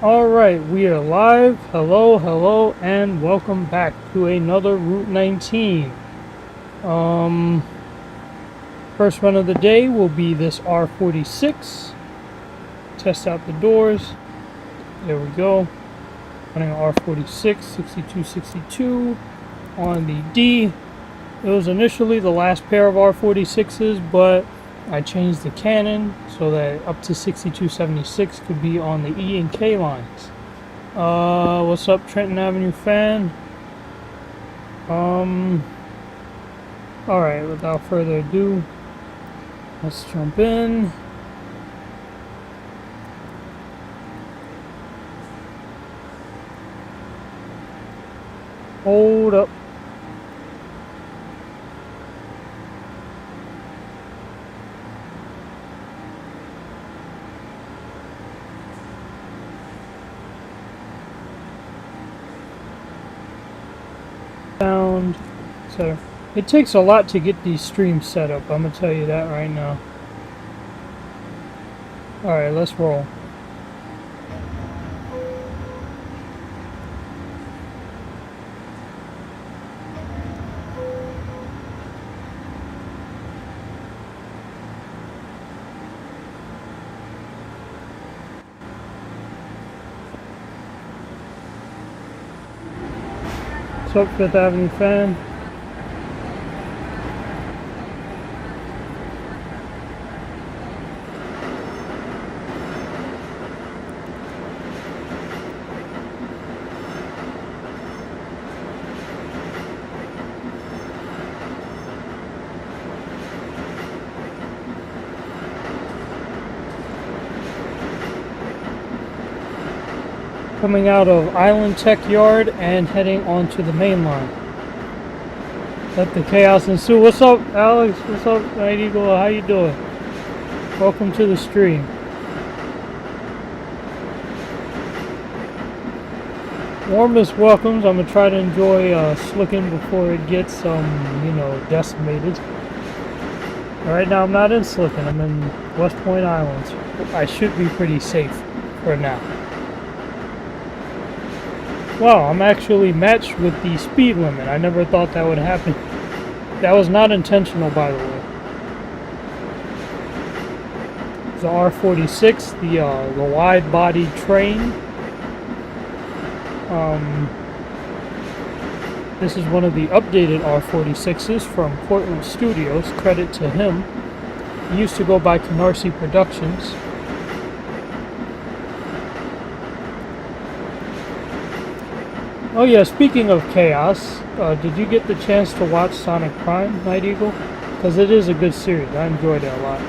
Alright, we are live. Hello, hello, and welcome back to another Route 19. First run of the day will be this R46. Test out the doors. There we go. Running R46, 6262 on the D. It was initially the last pair of R46s, but I changed the cannon so that up to 6276 could be on the E and K lines. What's up, Trenton Avenue fan? Alright, without further ado, let's jump in. Hold up. Sound. So it takes a lot to get these streams set up, I'm gonna tell you that right now. Alright, let's roll. What's up, Fifth Avenue fan? Coming out of Island Tech Yard and heading onto the main line. Let the chaos ensue. What's up, Alex? What's up, Night Eagle? How you doing? Welcome to the stream. Warmest welcomes. I'm gonna try to enjoy slicking before it gets decimated. Right now I'm not in Slicking. I'm in West Point Islands. I should be pretty safe for now. Wow, I'm actually matched with the speed limit. I never thought that would happen. That was not intentional, by the way. The R46, the wide-bodied train. This is one of the updated R46s from Portland Studios. Credit to him. He used to go by Canarsie Productions. Oh yeah, speaking of chaos, did you get the chance to watch Sonic Prime, Night Eagle? Because it is a good series. I enjoyed it a lot.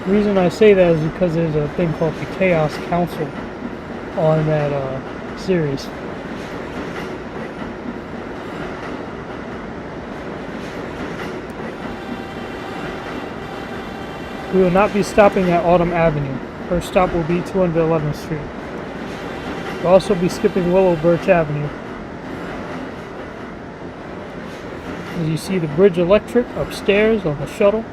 The reason I say that is because there's a thing called the Chaos Council on that series. We will not be stopping at Autumn Avenue. First stop will be 211th Street. We'll also be skipping Willow Birch Avenue. As you see the Bridge Electric upstairs on the shuttle.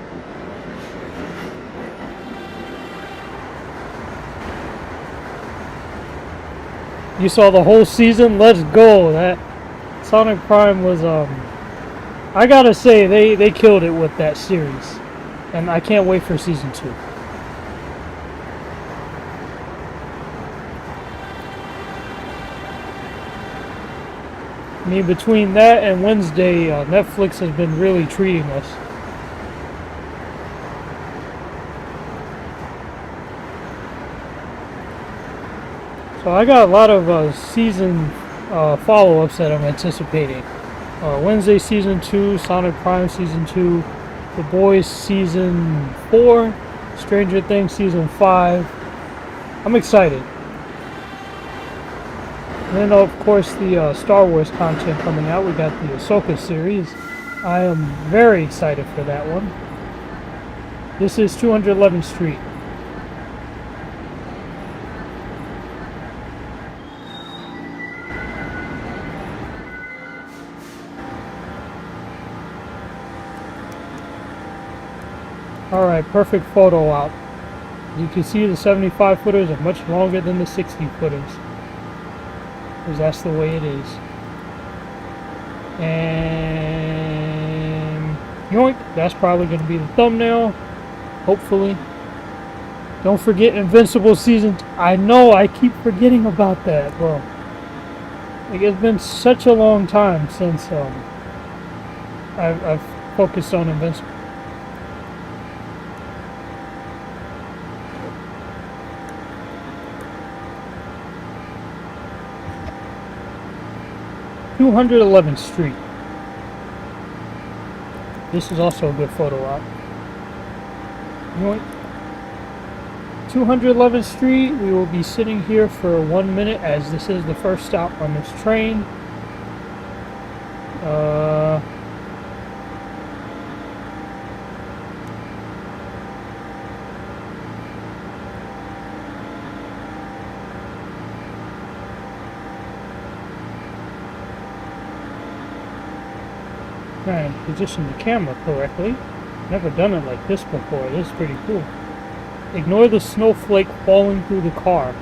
You saw the whole season? Let's go! That Sonic Prime was I gotta say they killed it with that series. And I can't wait for season 2. I mean, between that and Wednesday, Netflix has been really treating us. So I got a lot of season follow-ups that I'm anticipating. Wednesday Season 2, Sonic Prime Season 2, The Boys Season 4, Stranger Things Season 5. I'm excited. And then, of course, the Star Wars content coming out. We got the Ahsoka series. I am very excited for that one. This is 211th Street. Alright, perfect photo op. You can see the 75 footers are much longer than the 60 footers. Because that's the way it is. And yoink, that's probably going to be the thumbnail. Hopefully. Don't forget Invincible Season. I know I keep forgetting about that, bro. Like, it's been such a long time since I've focused on Invincible. $211th Street. This is also a good photo op. 211th Street. We will be sitting here for 1 minute as this is the first stop on this train. Trying to position the camera correctly. Never done it like this before. This is pretty cool. Ignore the snowflake falling through the car.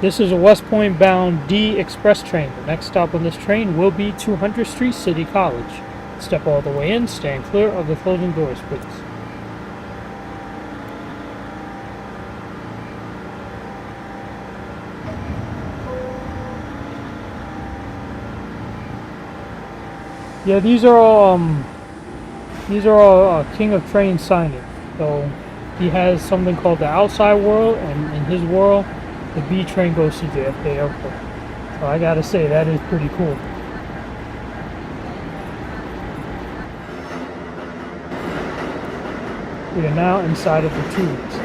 This is a West Point bound D express train. The next stop on this train will be 200th Street City College. Step all the way in, stand clear of the closing doors, please. Yeah, these are all King of Trains signing. So he has something called the outside world, and in his world, the B train goes to JFK Airport. So I gotta say, that is pretty cool. We are now inside of the tubes.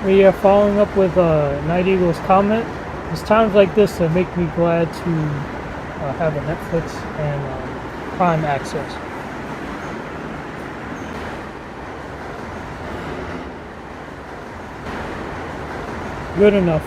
We are following up with Night Eagle's comment. It's times like this that make me glad to have a Netflix and Prime access. Good enough.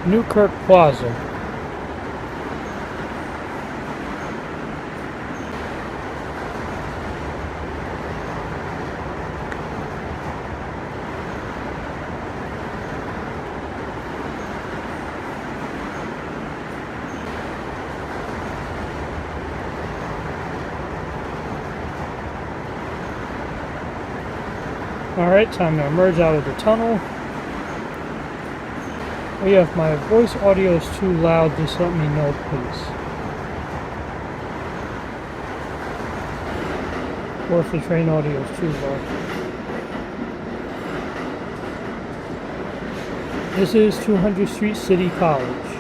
Newkirk Plaza. Alright, time to emerge out of the tunnel. Oh yeah, if my voice audio is too loud, just let me know, please. Or if the train audio is too low. This is 200th Street City College.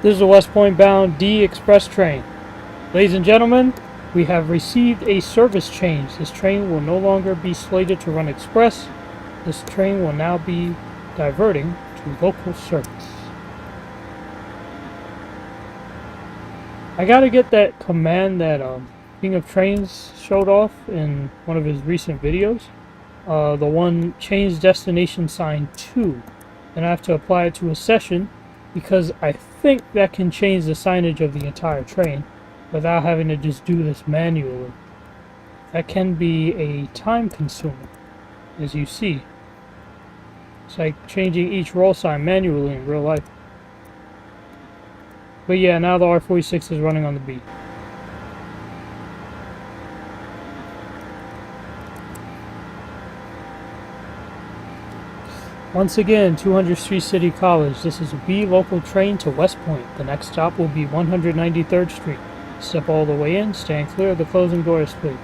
This is a West Point bound D express train. Ladies and gentlemen, we have received a service change. This train will no longer be slated to run express. This train will now be diverting to local service. I gotta get that command that King of Trains showed off in one of his recent videos. The one change destination sign to. And I have to apply it to a session because I think that can change the signage of the entire train without having to just do this manually. That can be a time consumer, as you see. It's like changing each roll sign manually in real life. But yeah, now the R46 is running on the B. Once again, 200 Street City College. This is a B local train to West Point. The next stop will be 193rd Street. Step all the way in, stand clear of the closing doors, please.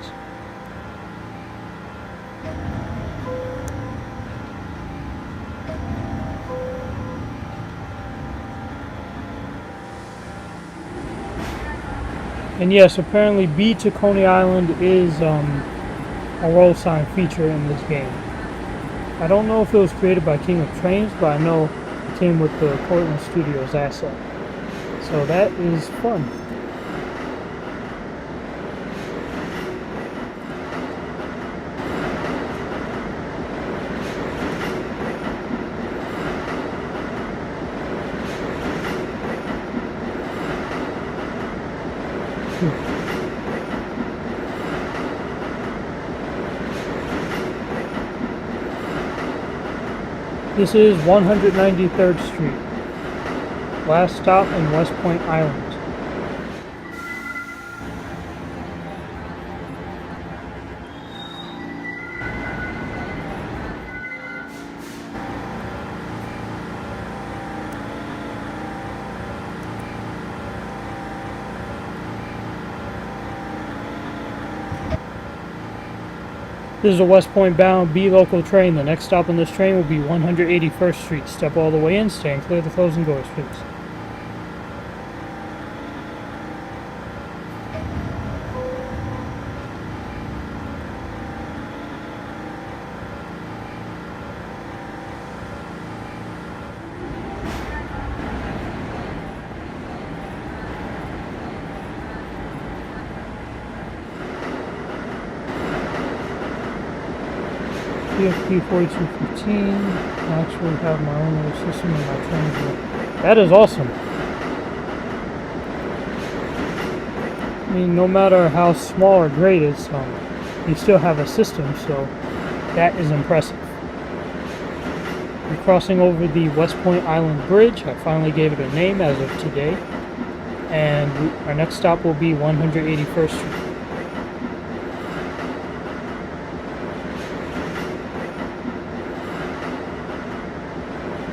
And yes, apparently B to Coney Island is a roll sign feature in this game. I don't know if it was created by King of Trains, but I know it came with the Portland Studios asset. So that is fun. This is 193rd Street. Last stop in West Point Island. This is a West Point bound B local train. The next stop on this train will be 181st Street. Step all the way in, stand clear of the closing doors, please. PFP 4215. I actually have my own little system in my train here. That is awesome. I mean, no matter how small or great it's, you still have a system, so that is impressive. We're crossing over the West Point Island Bridge. I finally gave it a name as of today. And our next stop will be 181st Street.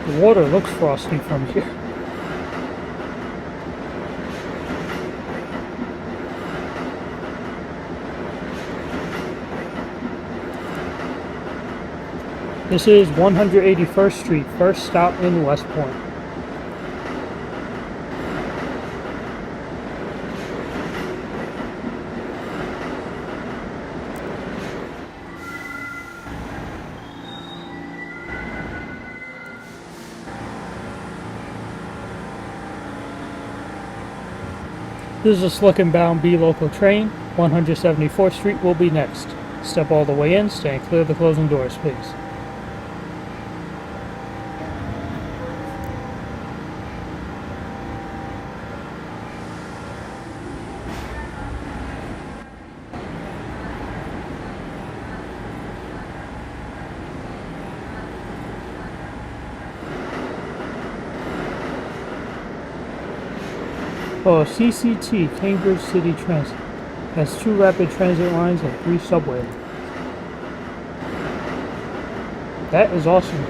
The water looks frosty from here. This is 181st Street, first stop in West Point. This is a slick and bound B local train. 174th Street will be next. Step all the way in, stand clear of the closing doors, please. Oh, CCT, Cambridge City Transit, has 2 rapid transit lines and 3 subway lines. That is awesome.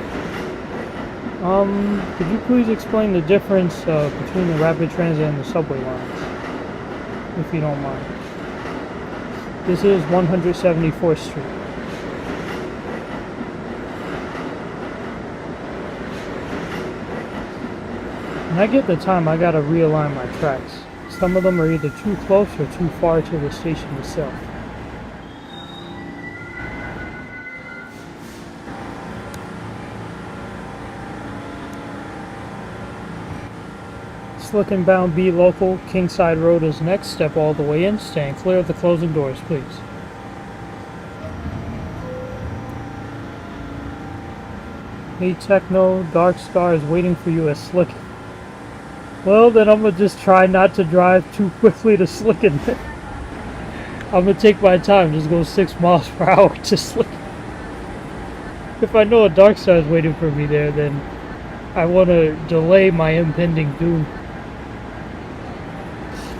Could you please explain the difference between the rapid transit and the subway lines, if you don't mind? This is 174th Street. When I get the time, I gotta realign my tracks. Some of them are either too close or too far to the station itself. Slick and bound B local, Kingside Road is next. Step all the way in, stand clear of the closing doors, please. Hey Techno, Dark Star is waiting for you at Slicken. Well, then I'm gonna just try not to drive too quickly to Slicken. I'm gonna take my time, just go 6 miles per hour, just like, if I know a dark side is waiting for me there, then I want to delay my impending doom.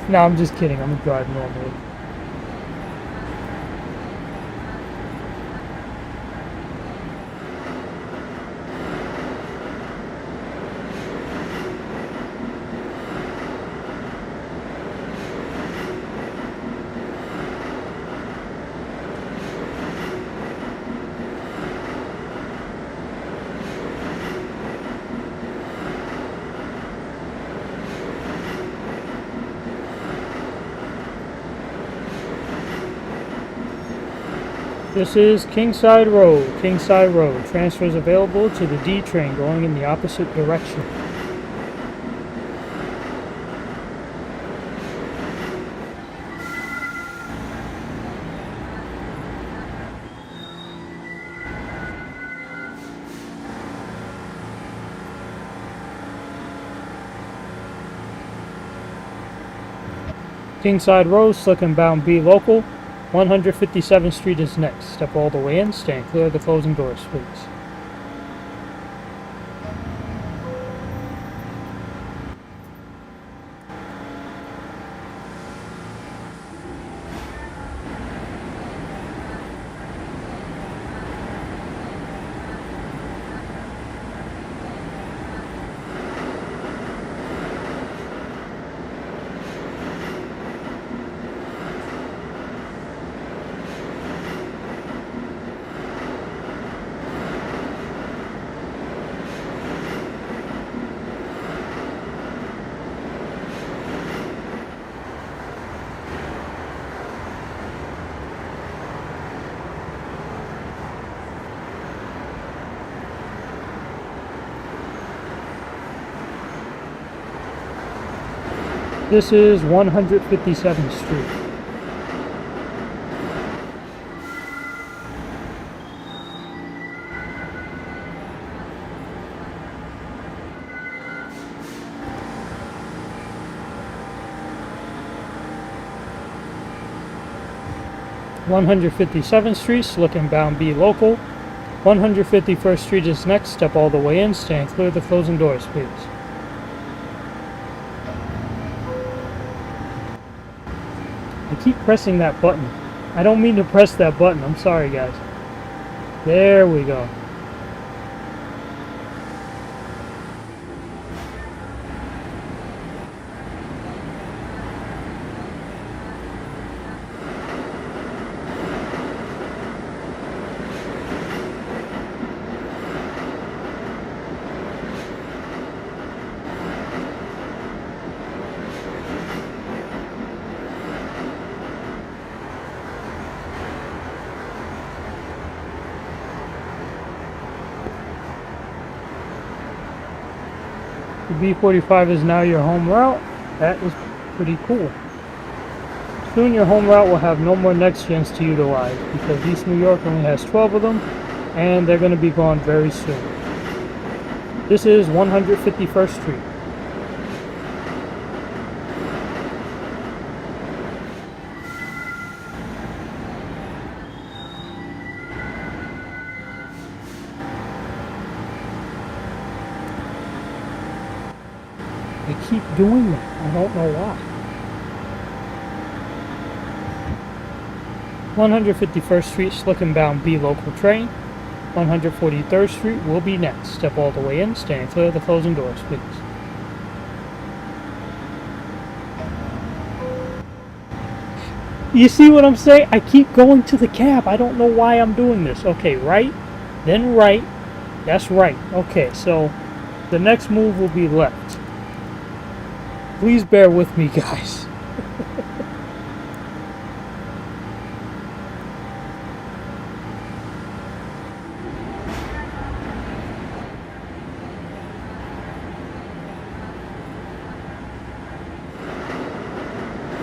No, I'm just kidding, I'm gonna drive normally. This is Kingside Road. Kingside Road. Transfers available to the D train going in the opposite direction. Kingside Road, slick and bound B local. 157th Street is next. Step all the way in, stand clear of the closing doors, please. This is 157th Street. (157th Street, slick and bound B local). 151st Street is next. Step all the way in, stand clear of the closing doors, please. I keep pressing that button. I don't mean to press that button. I'm sorry, guys. There we go. The B45 is now your home route. That is pretty cool. Soon your home route will have no more next gens to utilize because East New York only has 12 of them and they're going to be gone very soon. This is 151st Street. They keep doing that. I don't know why. 151st Street, slick and bound B local train. 143rd Street will be next. Step all the way in, stand clear of the closing doors, please. You see what I'm saying? I keep going to the cab. I don't know why I'm doing this. Okay, right, then right. That's right. Okay, so the next move will be left. Please bear with me, guys.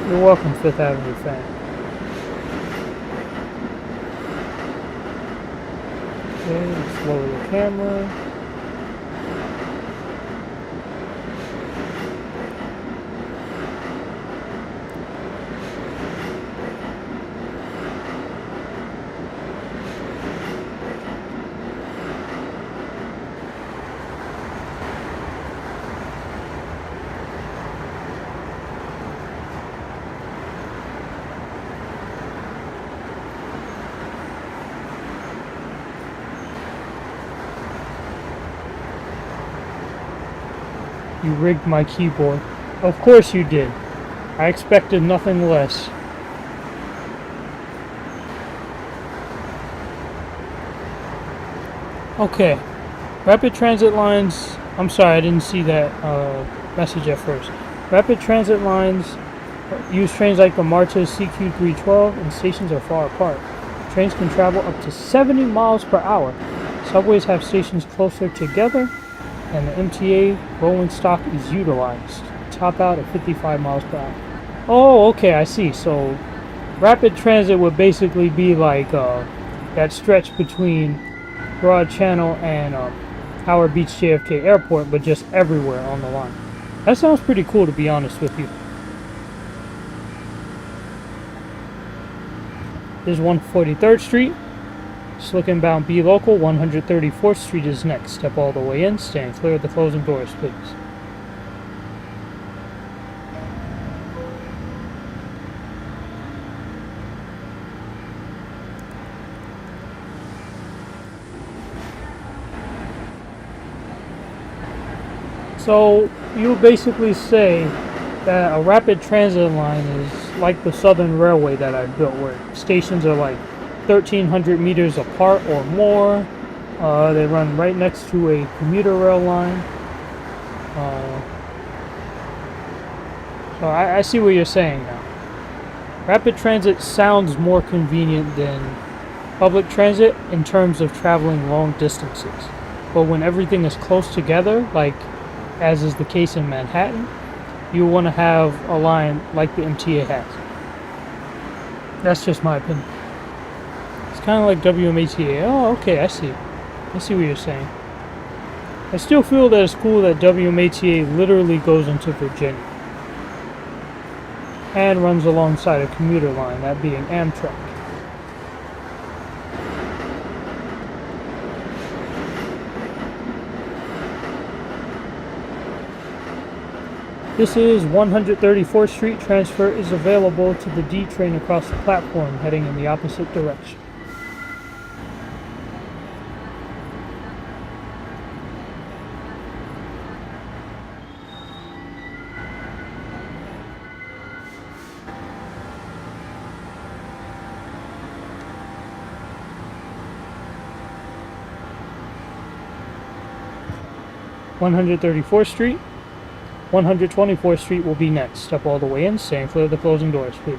You're welcome, Fifth Avenue fan. Okay, let's lower the camera. You rigged my keyboard. Of course you did. I expected nothing less. Okay. Rapid transit lines. I'm sorry, I didn't see that message at first. Rapid transit lines use trains like the Marta CQ312 and stations are far apart. Trains can travel up to 70 miles per hour. Subways have stations closer together, and the MTA rolling stock is utilized. Top out at 55 miles per hour. Oh, okay, I see. So, rapid transit would basically be like that stretch between Broad Channel and Howard Beach JFK Airport, but just everywhere on the line. That sounds pretty cool, to be honest with you. This is 143rd Street. Slicken bound B local. 134th Street is next. Step all the way in. Stand clear of the closing doors, please. So you basically say that a rapid transit line is like the Southern Railway that I built, where stations are like 1,300 meters apart or more. They run right next to a commuter rail line. So I see what you're saying now. Rapid transit sounds more convenient than public transit in terms of traveling long distances. But when everything is close together, like as is the case in Manhattan, you want to have a line like the MTA has. That's just my opinion. It's kind of like WMATA. Oh, okay, I see. I see what you're saying. I still feel that it's cool that WMATA literally goes into Virginia and runs alongside a commuter line, that being Amtrak. This is 134th Street. Transfer is available to the D train across the platform, heading in the opposite direction. (134th Street). 124th Street will be next. Step all the way in. Stand clear of the closing doors, please.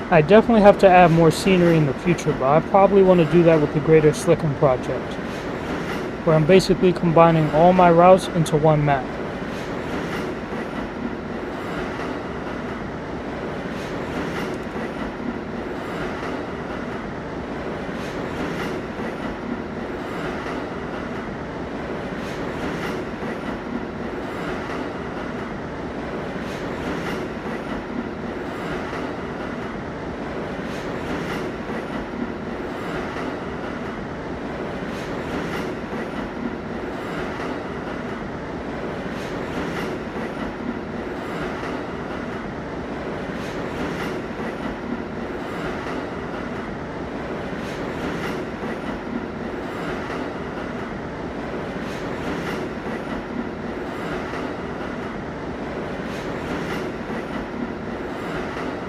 I definitely have to add more scenery in the future, but I probably want to do that with the Greater Slicken project, where I'm basically combining all my routes into one map.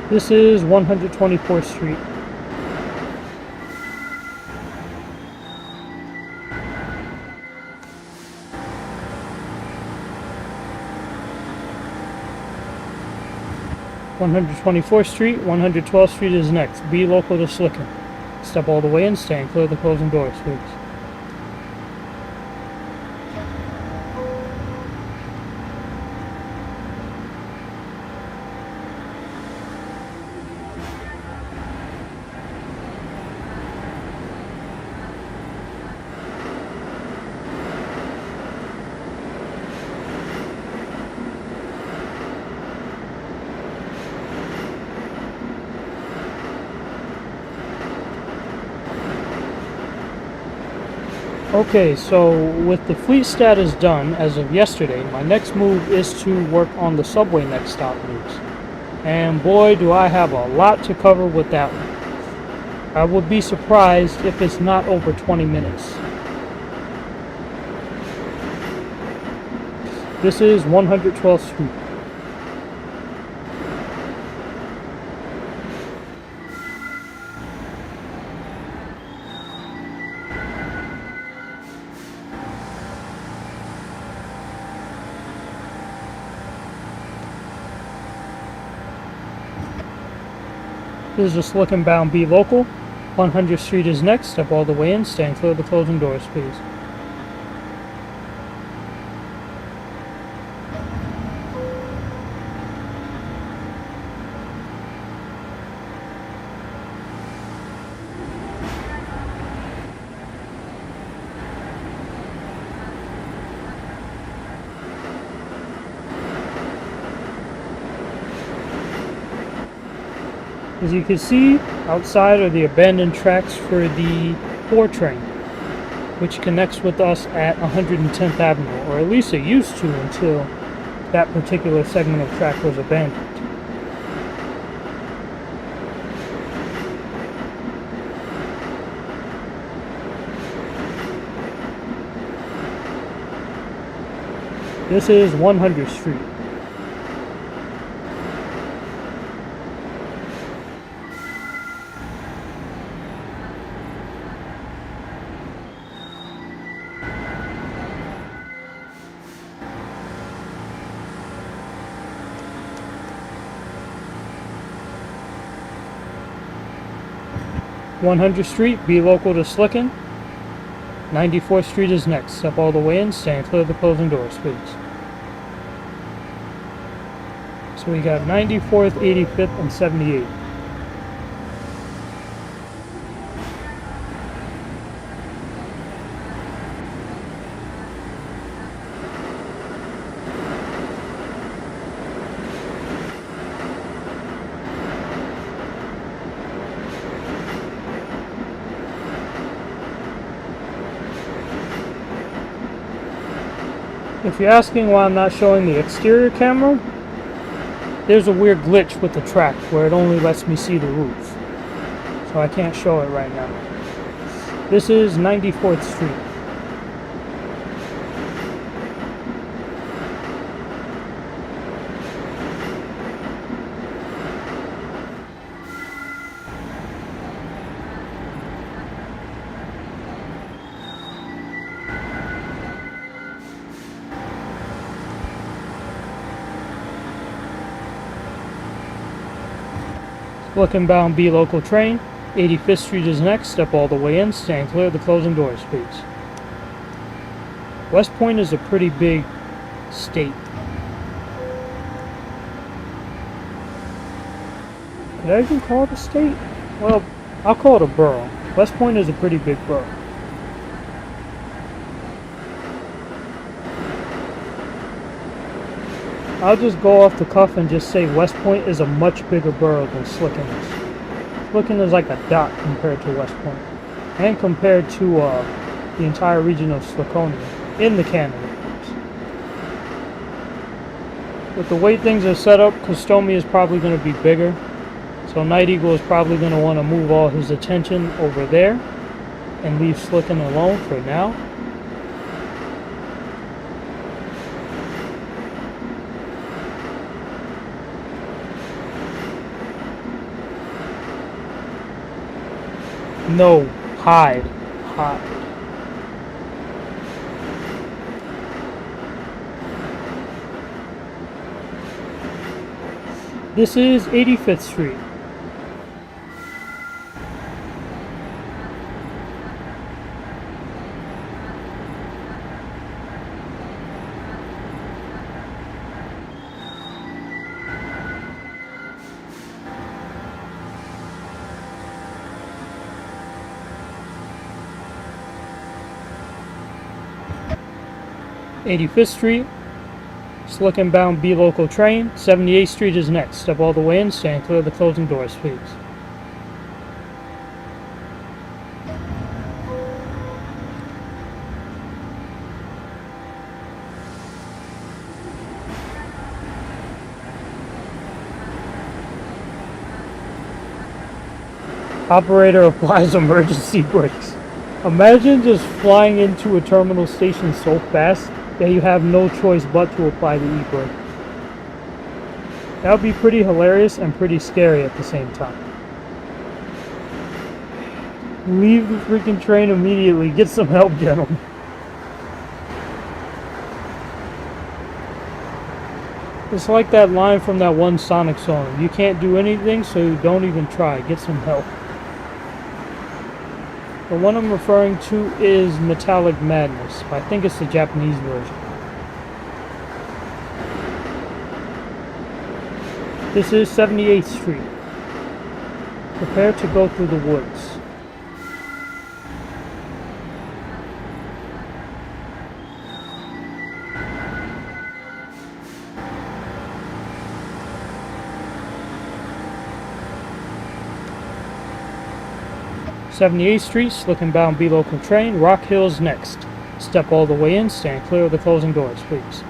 This is 124th Street. (124th Street). 112th Street is next. Be local to Slicken. Step all the way in. Stand clear of the closing doors, please. Okay, so with the fleet status done as of yesterday, my next move is to work on the subway next stop news. And boy, do I have a lot to cover with that one. I would be surprised if it's not over 20 minutes. This is 112th Street. This is just looking bound B local. 100th Street is next. Step all the way in. Stand clear of the closing doors, please. As you can see, outside are the abandoned tracks for the 4 train, which connects with us at 110th Avenue, or at least it used to until that particular segment of track was abandoned. This is 100th Street. '100th Street, be local to Slicken. 94th Street is next. Step all the way in, stand clear of the closing doors, please. So we got 94th, 85th, and 78th. If you're asking why I'm not showing the exterior camera, there's a weird glitch with the track where it only lets me see the roof. So I can't show it right now. This is 94th Street. Looking bound B local train. 85th Street is next. Step all the way in. Stand clear of the closing doors, please. West Point is a pretty big state. Could I even call it a state? Well, I'll call it a borough. West Point is a pretty big borough. I'll just go off the cuff and just say West Point is a much bigger borough than Slicken is. Slicken is like a dot compared to West Point, and compared to the entire region of Slickonia in the cannon, of course. With the way things are set up, Customia is probably going to be bigger, so Night Eagle is probably going to want to move all his attention over there and leave Slicken alone for now. No, hide. This is 85th Street. '85th Street, Slicken bound B local train. 78th Street is next. Step all the way in, stand clear of the closing doors, please. Operator applies emergency brakes. Imagine just flying into a terminal station so fast that you have no choice but to apply the e-brake. That would be pretty hilarious and pretty scary at the same time. Leave the freaking train immediately. Get some help, gentlemen. It's like that line from that one Sonic song. You can't do anything, so don't even try. Get some help. The one I'm referring to is Metallic Madness. I think it's the Japanese version. This is 78th Street. Prepare to go through the woods. '78th Street, Slick Bound B local train. Rock Hill's next. Step all the way in, stand clear of the closing doors, please.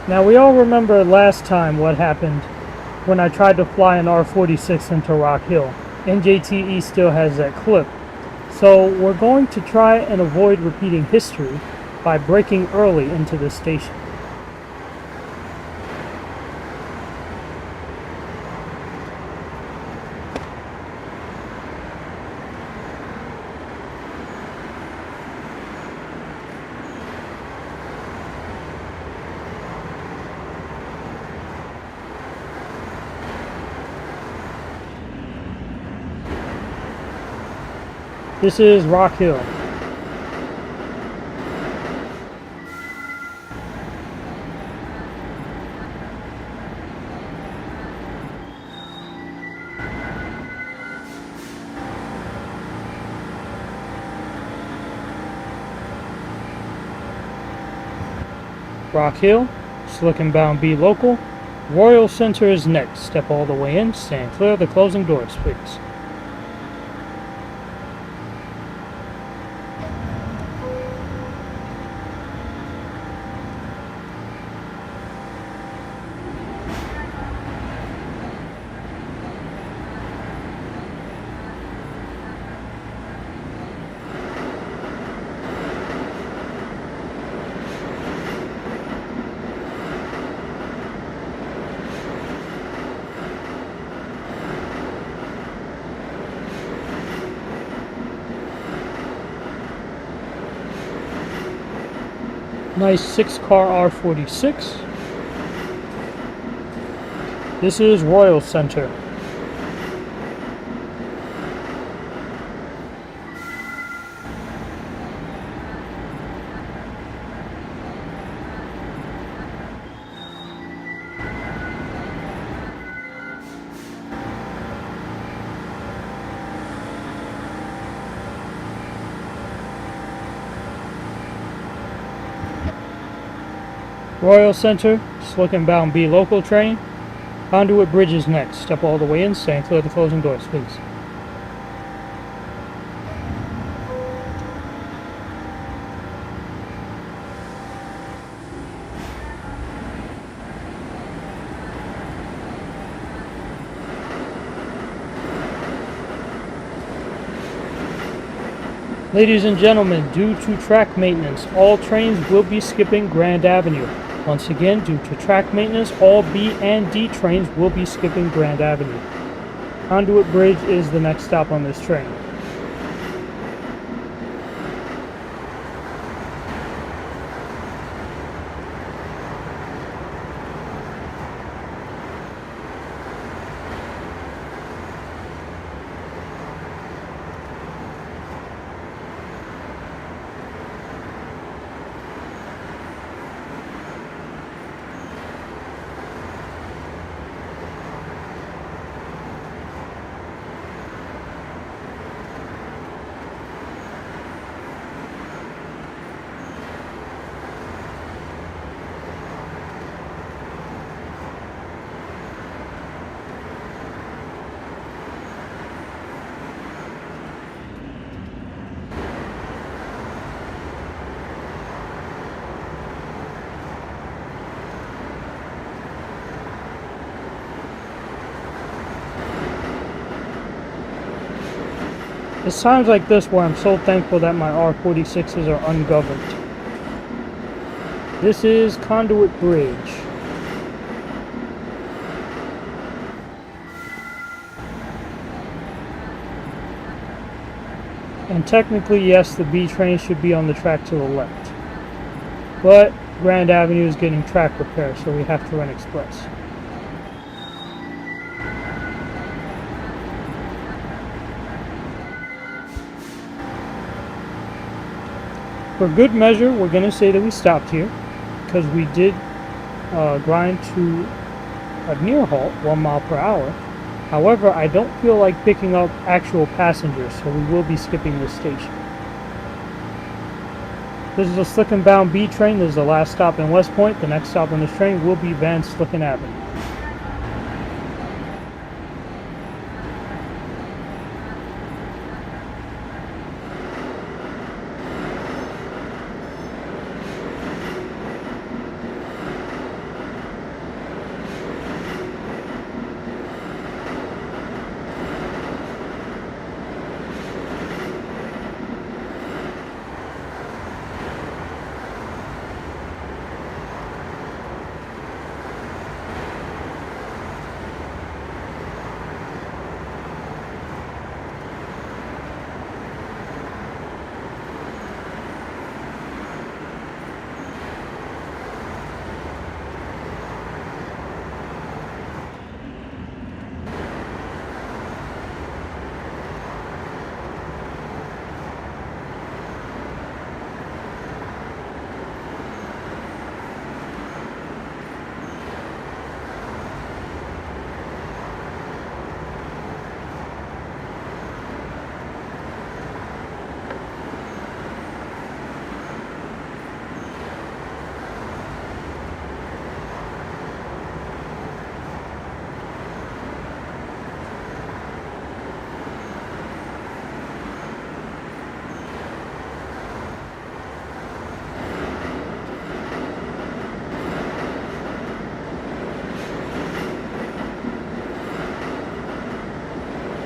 Now we all remember last time what happened when I tried to fly an R46 into Rock Hill. NJTE still has that clip. So we're going to try and avoid repeating history by braking early into this station. This is Rock Hill. Rock Hill, Slick Bound B local. Royal Center is next. Step all the way in, stand clear of the closing doors, please. Nice 6-car R46. This is Royal Center. Royal Center, Slick Bound B local train. Conduit Bridge is next. Step all the way in, stand clear of the closing doors, please. Ladies and gentlemen, due to track maintenance, all trains will be skipping Grand Avenue. Once again, due to track maintenance, all B and D trains will be skipping Grand Avenue. Conduit Bridge is the next stop on this train. It's times like this where I'm so thankful that my R46s are ungoverned. This is Conduit Bridge. And technically, yes, the B train should be on the track to the left. But Grand Avenue is getting track repair, so we have to run express. For good measure, we're going to say that we stopped here because we did grind to a near halt, 1 mile per hour. However, I don't feel like picking up actual passengers, so we will be skipping this station. This is a Slicken bound B train. This is the last stop in West Point. The next stop on this train will be Van Slicken Avenue.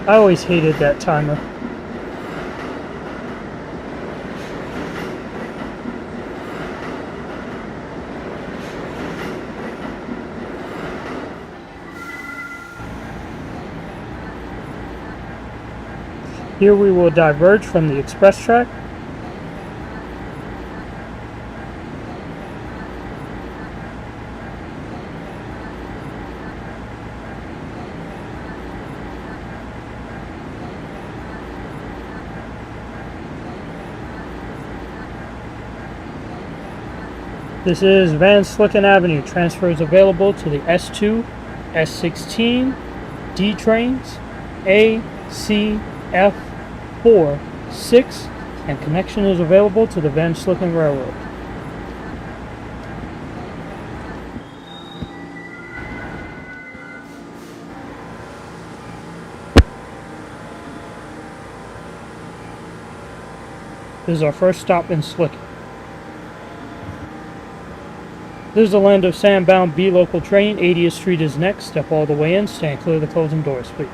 I always hated that timer. Here we will diverge from the express track. This is Van Slicken Avenue. Transfers available to the S2, S16, D trains, A, C, F, 4, 6, and connection is available to the Van Slicken Railroad. This is our first stop in Slicken. This is the land of sandbound B local train. 80th Street is next. Step all the way in. Stand clear of the closing doors, please.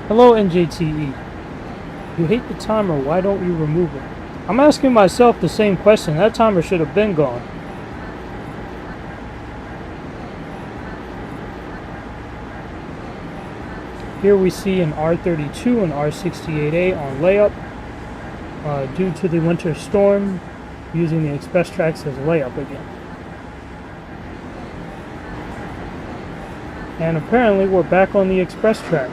Hello, NJTE. You hate the timer, why don't you remove it? I'm asking myself the same question. That timer should have been gone. Here we see an R32 and R68A on layup. Due to the winter storm, using the express tracks as layup again. And apparently we're back on the express track.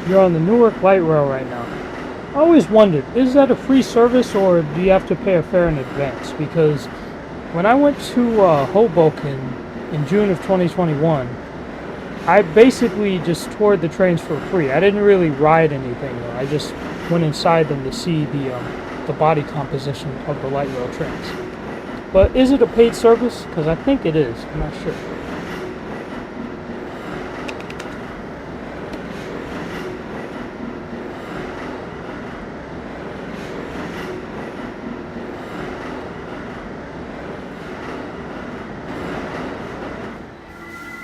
You're on the Newark Light Rail right now. I always wondered, is that a free service or do you have to pay a fare in advance? Because when I went to Hoboken in June of 2021, I basically just toured the trains for free. I didn't really ride anything. I just went inside them to see the body composition of the light rail trains. But is it a paid service? Because I think it is. I'm not sure.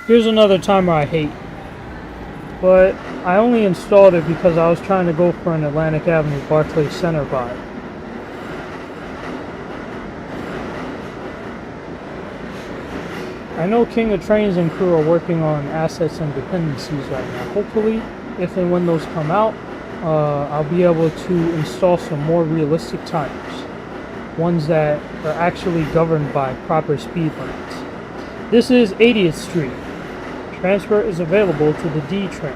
Here's another timer I hate, but I only installed it because I was trying to go for an Atlantic Avenue Barclays Center vibe. I know King of Trains and crew are working on assets and dependencies right now. Hopefully, if and when those come out, I'll be able to install some more realistic timers, ones that are actually governed by proper speed limits. This is 80th Street. Transfer is available to the D train.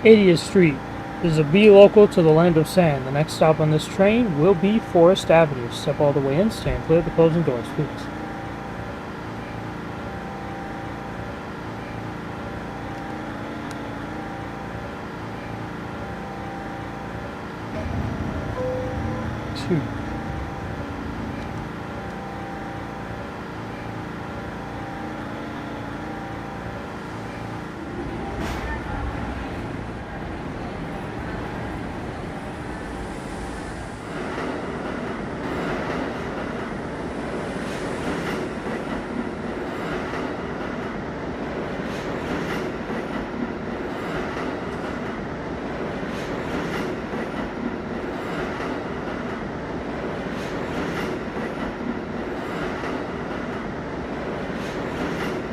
'80th Street is a B local to the Land of Sand. The next stop on this train will be Forest Avenue. Step all the way in, stand clear of the closing doors, please. Two.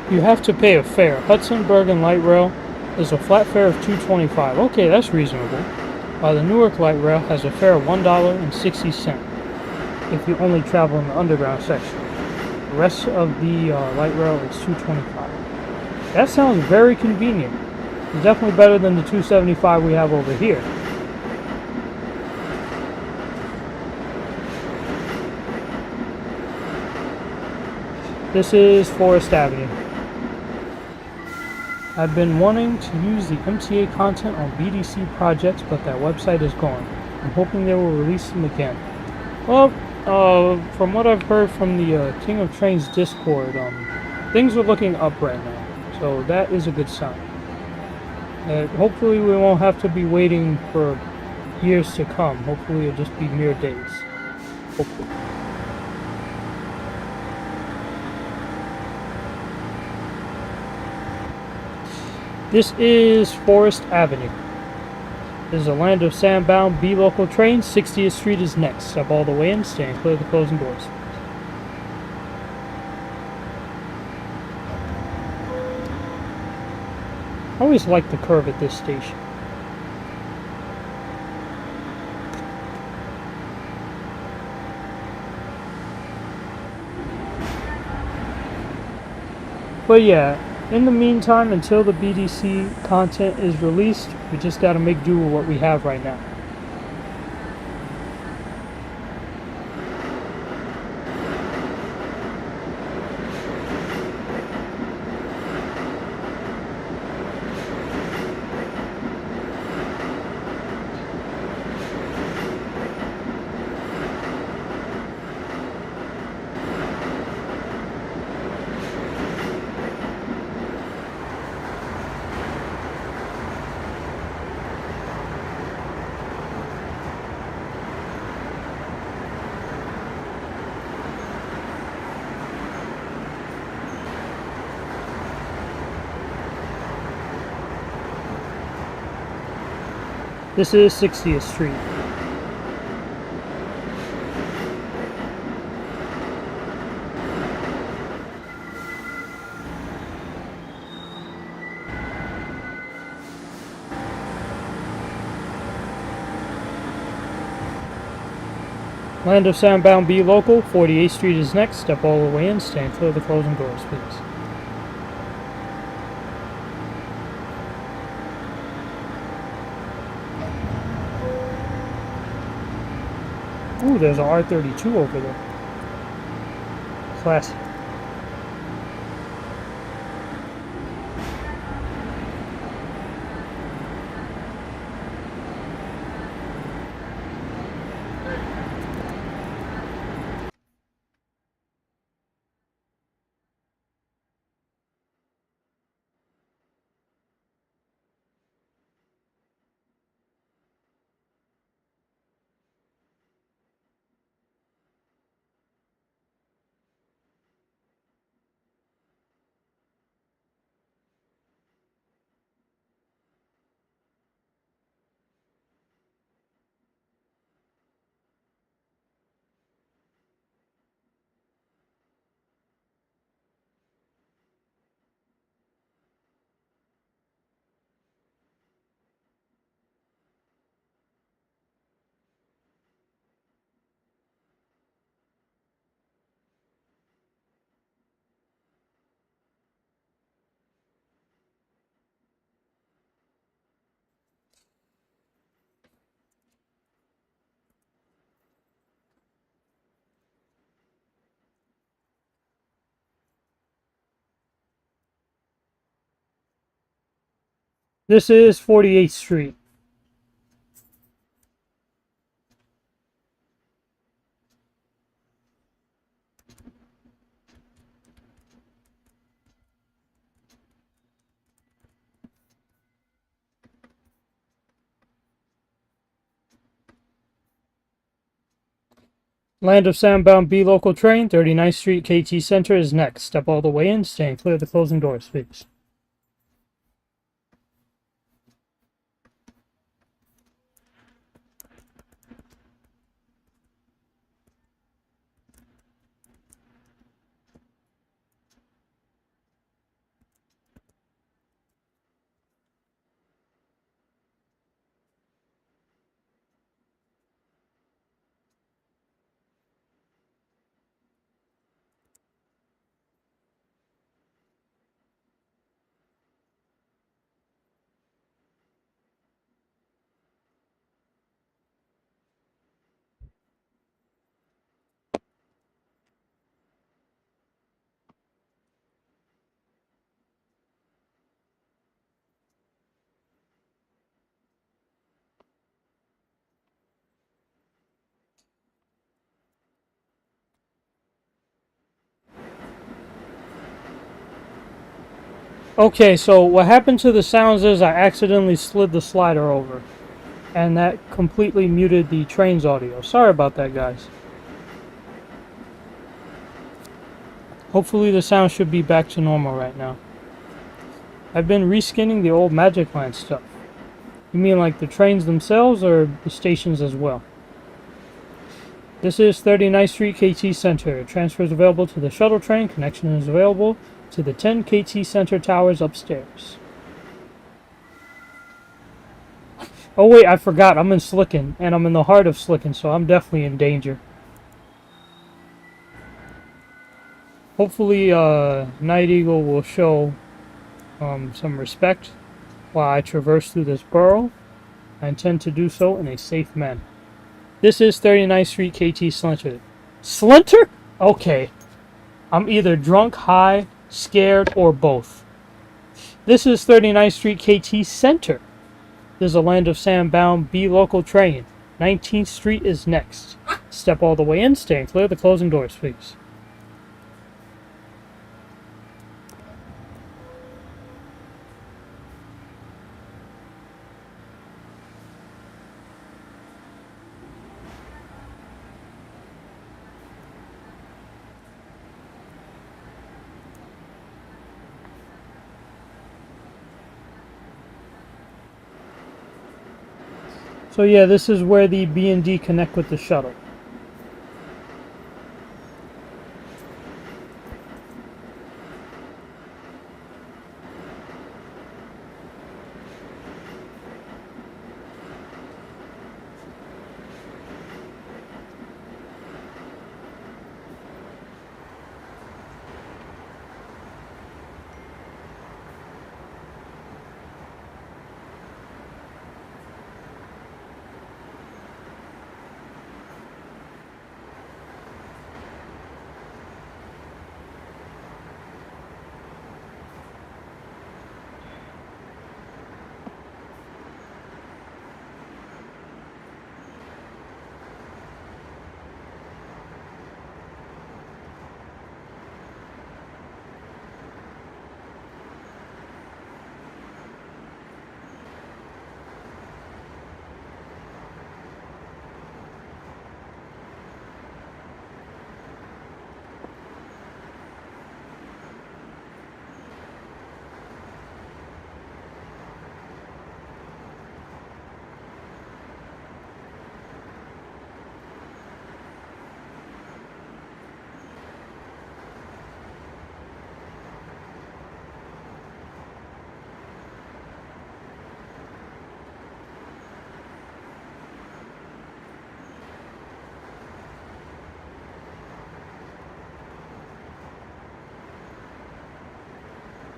You have to pay a fare. Hudson Bergen Light Rail is a flat fare of $2.25. Okay, that's reasonable. While the Newark Light Rail has a fare of $1.60 if you only travel in the underground section. The rest of the light rail is $2.25. That sounds very convenient. It's definitely better than the $2.75 we have over here. This is Forest Avenue. I've been wanting to use the MTA content on BDC projects, but that website is gone. I'm hoping they will release them again. Well, from what I've heard from the King of Trains Discord, things are looking up right now, so that is a good sign. Hopefully we won't have to be waiting for years to come. Hopefully it'll just be mere days. Hopefully. This is Forest Avenue. This is a Land of Sand bound B local train. 60th Street is next. Step all the way in, stand clear of the closing doors. I always like the curve at this station. But yeah, in the meantime, until the BDC content is released, we just gotta make do with what we have right now. This is 60th Street. Land of Soundbound B local, 48th Street is next. Step all the way in. Stand clear of the closing doors, please. Ooh, there's a R32 over there. Classic. This is 48th Street. Land of Soundbound B local train, 39th Street KT Center is next. Step all the way in. Stand clear of the closing doors, please. Okay, so what happened to the sounds is I accidentally slid the slider over, and that completely muted the train's audio. Sorry about that, guys. Hopefully the sound should be back to normal right now. I've been reskinning the old Magic Land stuff. You mean like the trains themselves or the stations as well? This is 39th Street KT Center. Transfer is available to the shuttle train. Connection is available to the 10 KT Center towers upstairs. Oh wait, I forgot. I'm in Slicken, and I'm in the heart of Slicken, so I'm definitely in danger. Hopefully, Night Eagle will show some respect while I traverse through this borough. I intend to do so in a safe manner. This is 39th Street KT Slenter. Slenter? Okay. I'm either drunk, high, scared, or both. This is 39th Street KT Center. There's a Land of Soundbound B local train. 19th Street is next. Step all the way in, stand clear of the closing doors, please. So yeah, this is where the B and D connect with the shuttle.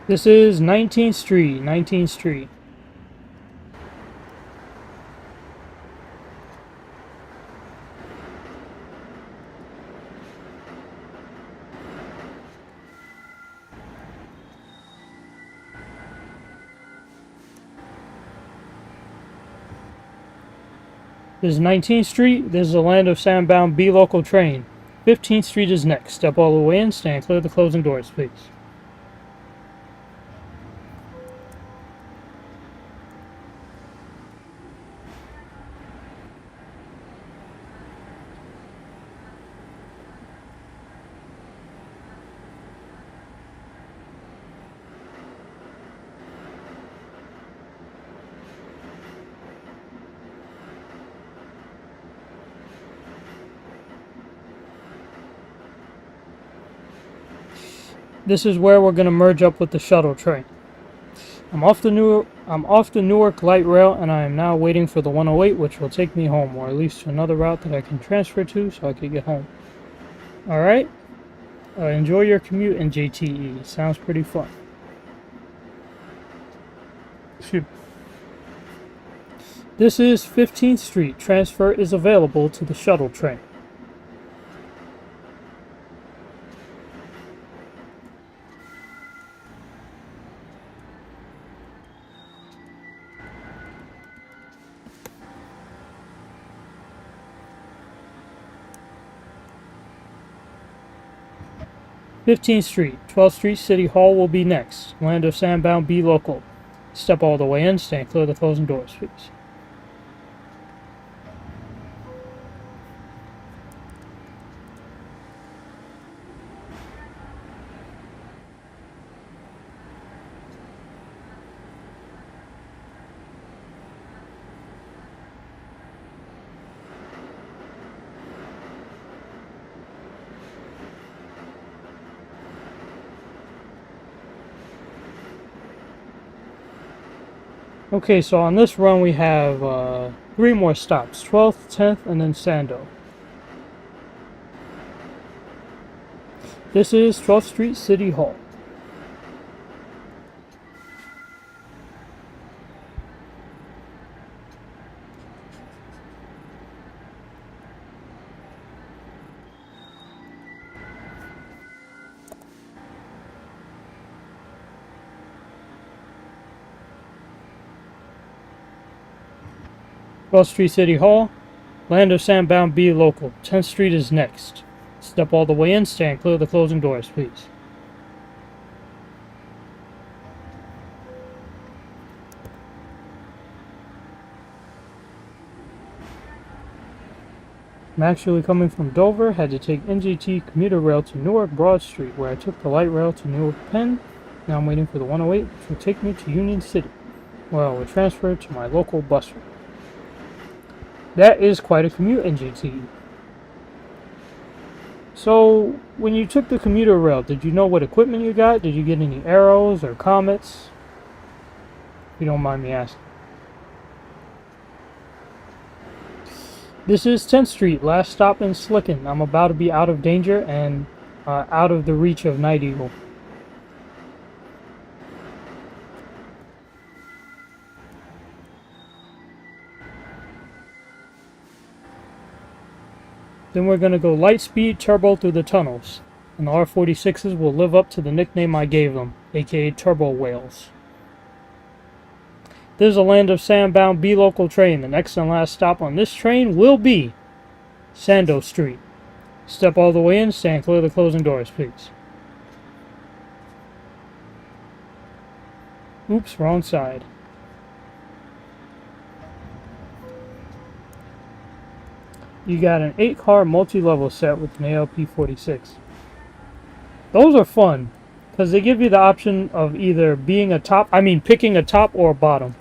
This is 19th Street, 19th Street. This is 19th Street. This is the land of soundbound B local train. 15th Street is next. Step all the way in. Stand clear of the closing doors, please. This is where we're going to merge up with the shuttle train. I'm off the Newark Light Rail, and I am now waiting for the 108, which will take me home, or at least to another route that I can transfer to so I can get home. Alright? Enjoy your commute in JTE. Sounds pretty fun. Shoot. This is 15th Street. Transfer is available to the shuttle train. '15th Street, 12th Street City Hall will be next. Land of Soundbound B local. Step all the way in, stand clear of the closing doors, please. Okay, so on this run we have 3 more stops. 12th, 10th, and then Sando. This is 12th Street City Hall. Wall Street City Hall, land of Soundbound B local. 10th Street is next. Step all the way in, stand clear of the closing doors, please. I'm actually coming from Dover, had to take NGT commuter rail to Newark Broad Street, where I took the light rail to Newark Penn. Now I'm waiting for the 108, which will take me to Union City, where I will transfer to my local bus route. That is quite a commute, NGT. So, when you took the commuter rail, did you know what equipment you got? Did you get any arrows or comets? If you don't mind me asking. This is 10th Street, last stop in Slicken. I'm about to be out of danger and out of the reach of Night Eagle. Then we're going to go light speed turbo through the tunnels. And the R46s will live up to the nickname I gave them, aka Turbo Whales. This is a land of Soundbound B local train. The next and last stop on this train will be Sando Street. Step all the way in, stand clear of the closing doors, please. Oops, wrong side. You got an 8-car multi-level set with an ALP46. Those are fun, because they give you the option of either picking a top or a bottom.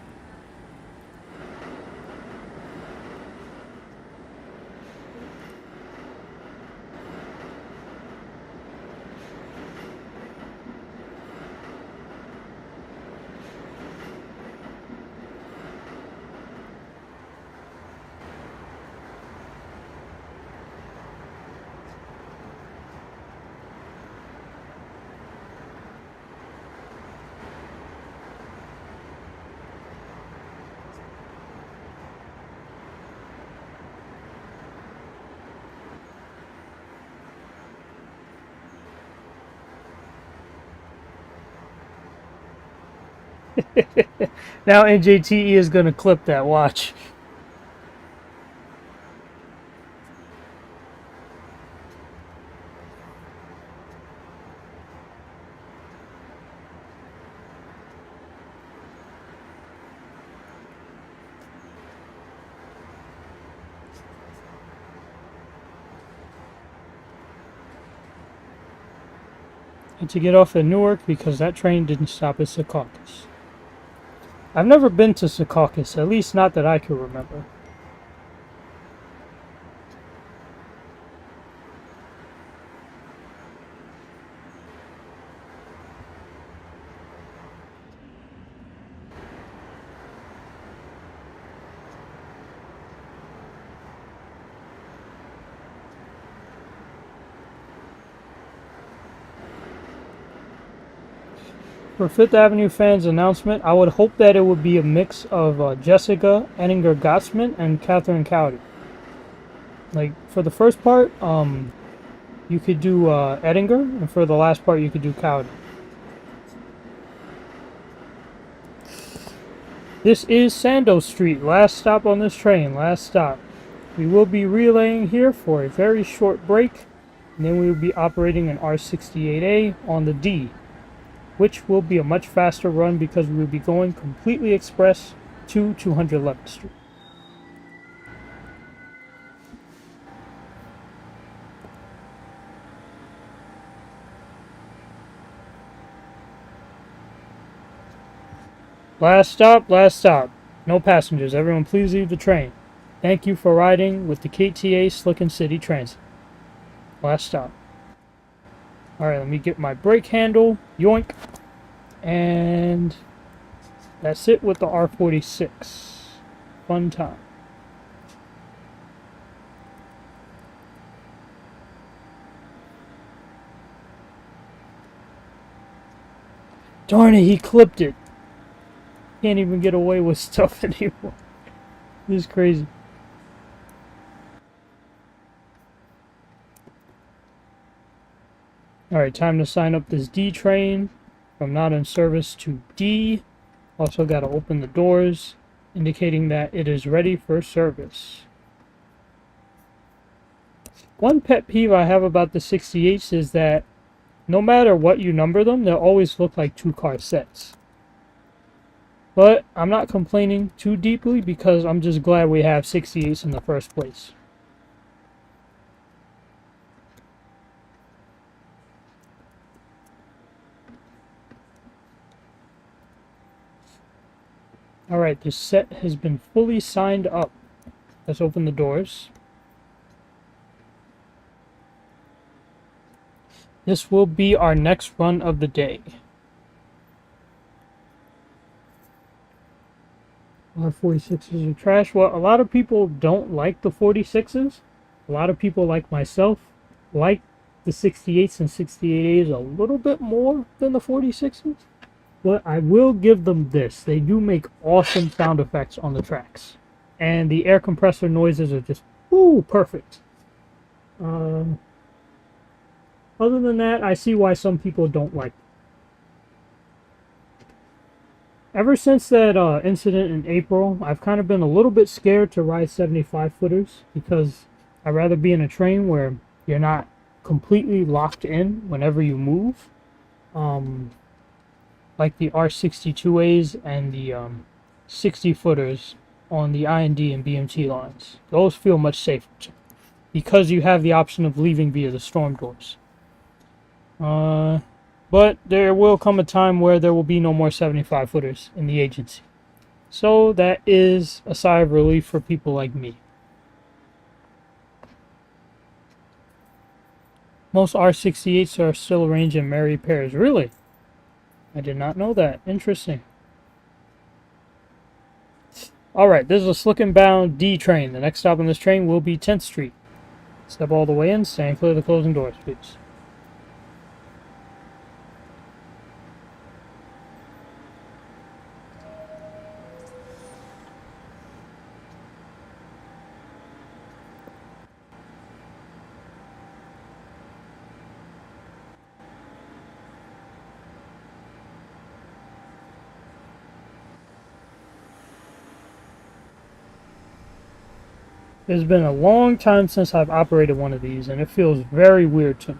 Now NJTE is going to clip that, watch. And to get off at Newark because that train didn't stop at Secaucus. I've never been to Secaucus, at least not that I can remember. For Fifth Avenue fans announcement, I would hope that it would be a mix of Jessica Enninger Gottsman and Catherine Cowdy. Like, for the first part, you could do Ettinger, and for the last part, you could do Cowdy. This is Sando Street. Last stop on this train. Last stop. We will be relaying here for a very short break, and then we will be operating an R68A on the D, which will be a much faster run because we will be going completely express to 211th Street. Last stop, last stop. No passengers. Everyone please leave the train. Thank you for riding with the KTA Slickin' City Transit. Last stop. Alright, let me get my brake handle. Yoink. And that's it with the R46. Fun time. Darn it, he clipped it. Can't even get away with stuff anymore. This is crazy. Alright, time to sign up this D train from not in service to D. Also got to open the doors, indicating that it is ready for service. One pet peeve I have about the 68s is that no matter what you number them, they'll always look like two-car sets. But I'm not complaining too deeply because I'm just glad we have 68s in the first place. Alright, this set has been fully signed up. Let's open the doors. This will be our next run of the day. Our 46s are trash. Well, a lot of people don't like the 46s. A lot of people, like myself, like the 68s and 68As a little bit more than the 46s. But I will give them this. They do make awesome sound effects on the tracks. And the air compressor noises are just, ooh, perfect. Other than that, I see why some people don't like it. Ever since that incident in April, I've kind of been a little bit scared to ride 75-footers because I'd rather be in a train where you're not completely locked in whenever you move. Like the R62As and the 60-footers on the I&D and BMT lines. Those feel much safer because you have the option of leaving via the storm doors. But there will come a time where there will be no more 75-footers in the agency. So that is a sigh of relief for people like me. Most R68s are still arranged in married pairs. Really? I did not know that. Interesting. Alright, this is a Slickin' bound D train. The next stop on this train will be 10th Street. Step all the way in, stand clear of the closing doors, please. It's been a long time since I've operated one of these, and it feels very weird to me.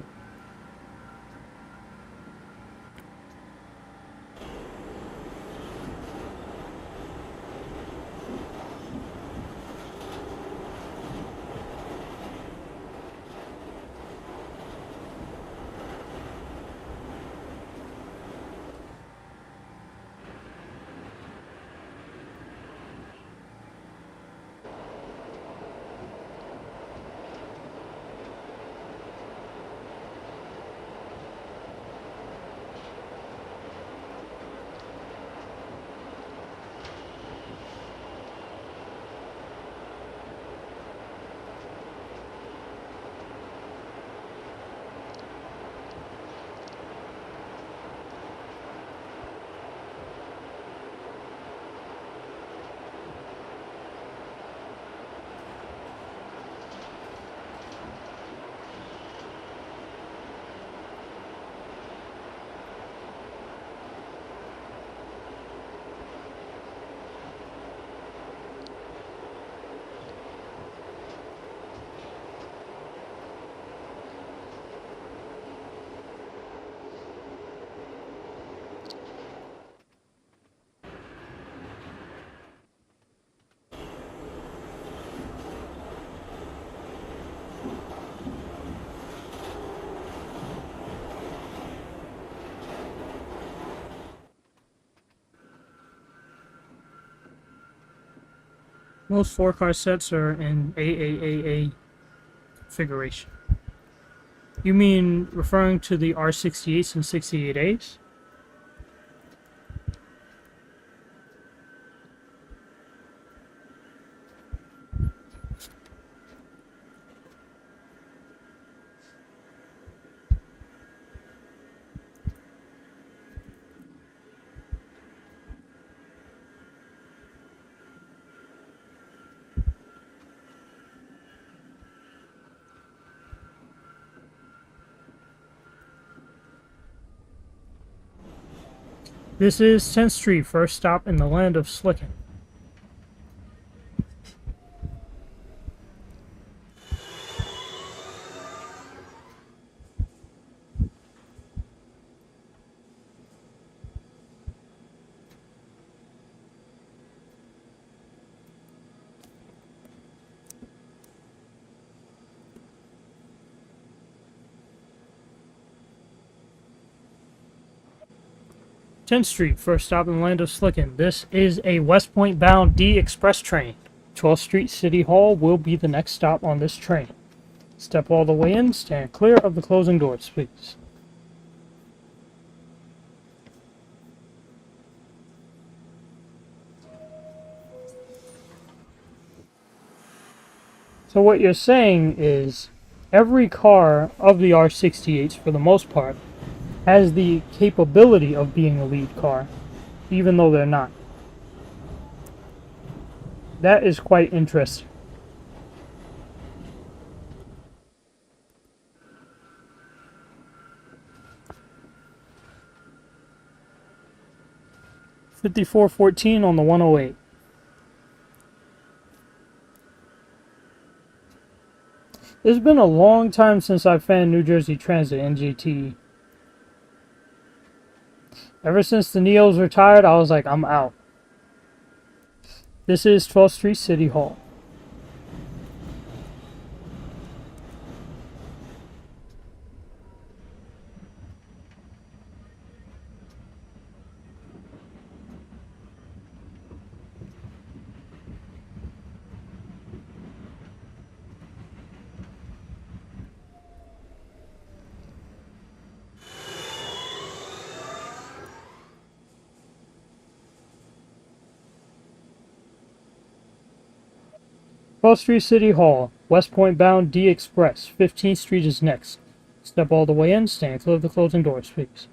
Most 4-car sets are in AAAA configuration. You mean referring to the R68s and 68As? This is 10th Street, first stop in the land of slicking. Tenth Street, first stop in the land of slicking. This is a West Point bound D Express train. 12th Street City Hall will be the next stop on this train. Step all the way in, stand clear of the closing doors, please. So what you're saying is every car of the R68s, for the most part, has the capability of being a lead car, even though they're not. That is quite interesting. $54.14 on the 108. It's been a long time since I've found New Jersey Transit NJT. Ever since the Neos retired, I was like, I'm out. This is 12th Street City Hall. Twelfth Street City Hall, West Point bound D Express. 15th Street is next. Step all the way in, stand clear of the closing doors, please.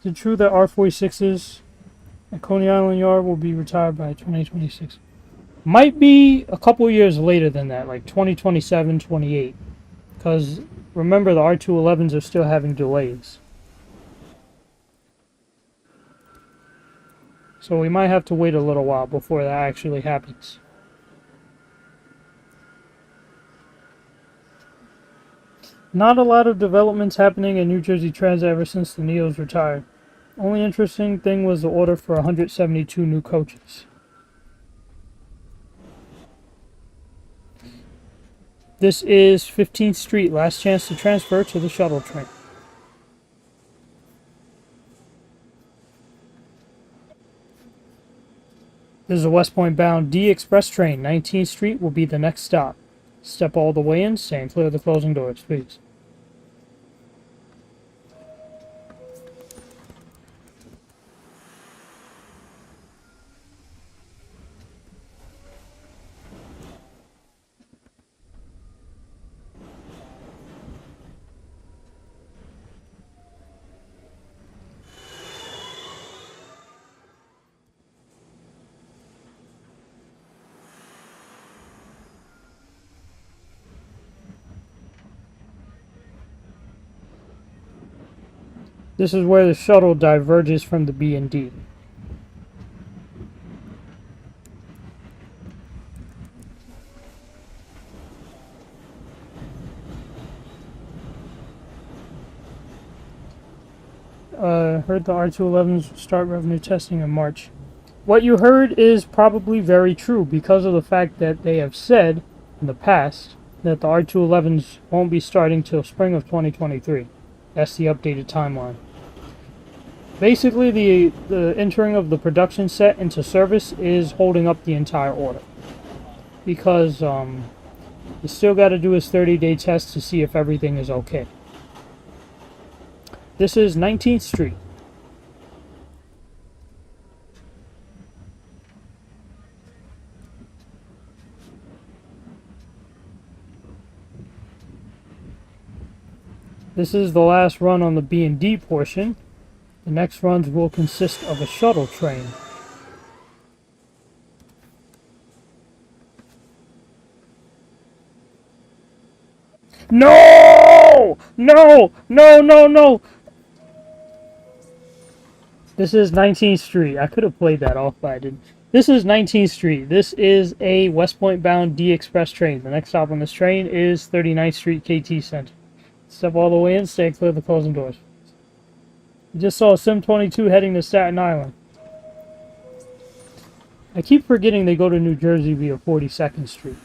Is it true that R46s at Coney Island Yard will be retired by 2026? Might be a couple years later than that, like 2027, 28. Because remember, the R211s are still having delays. So we might have to wait a little while before that actually happens. Not a lot of developments happening in New Jersey Transit ever since the Neos retired. Only interesting thing was the order for 172 new coaches. This is 15th Street, last chance to transfer to the shuttle train. This is a West Point bound D Express train. 19th Street will be the next stop. Step all the way in, stand clear of the closing doors, please. This is where the shuttle diverges from the B and D. Heard the R211s start revenue testing in March. What you heard is probably very true because of the fact that they have said in the past that the R211s won't be starting till spring of 2023. That's the updated timeline. Basically, the entering of the production set into service is holding up the entire order. Because you still got to do his 30-day test to see if everything is okay. This is 19th Street. This is the last run on the B and D portion. The next runs will consist of a shuttle train. No! No! No, no, no! This is 19th Street. I could have played that off, but I didn't. This is 19th Street. This is a West Point bound D Express train. The next stop on this train is 39th Street KT Center. Step all the way in, stay clear of the closing doors. You just saw Sim 22 heading to Staten Island. I keep forgetting they go to New Jersey via 42nd Street.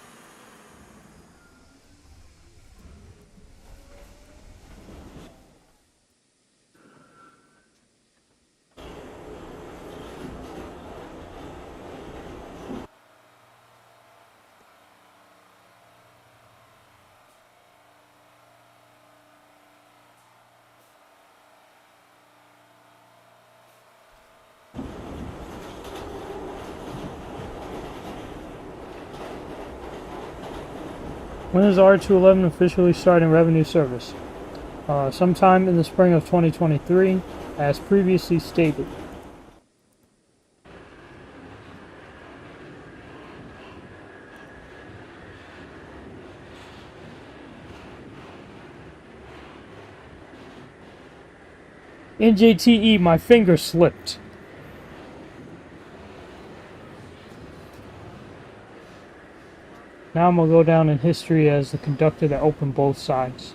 When is R211 officially starting revenue service? Sometime in the spring of 2023, as previously stated. NJTE, my finger slipped. Now I'm going to go down in history as the conductor that opened both sides.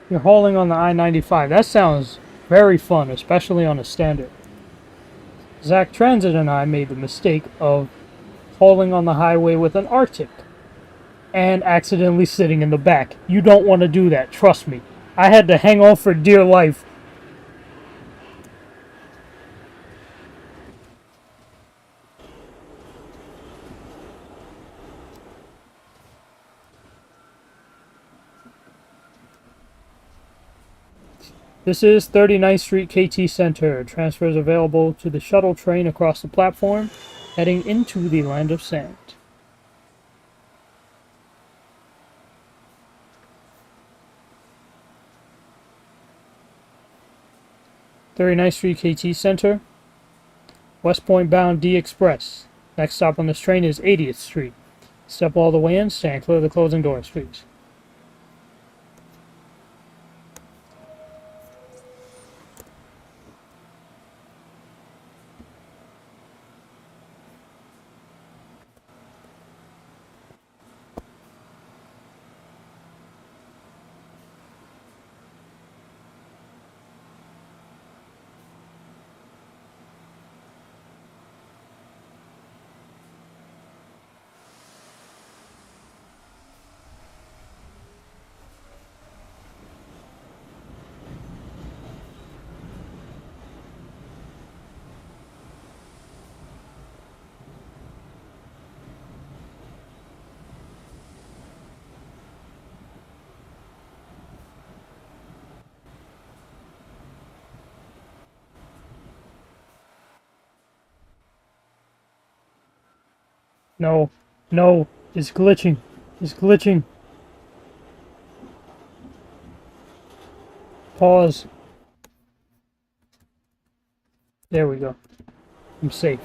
You're hauling on the I-95. That sounds very fun, especially on a standard. Zach Transit and I made the mistake of hauling on the highway with an Arctic and accidentally sitting in the back. You don't want to do that, trust me. I had to hang on for dear life. This is 39th Street KT Center. Transfers available to the shuttle train across the platform, heading into the land of sand. "39th Street KT Center. West Point bound D Express. Next stop on this train is 80th Street. Step all the way in, stand clear of the closing doors, please." No, no, it's glitching. It's glitching. Pause. There we go. I'm safe.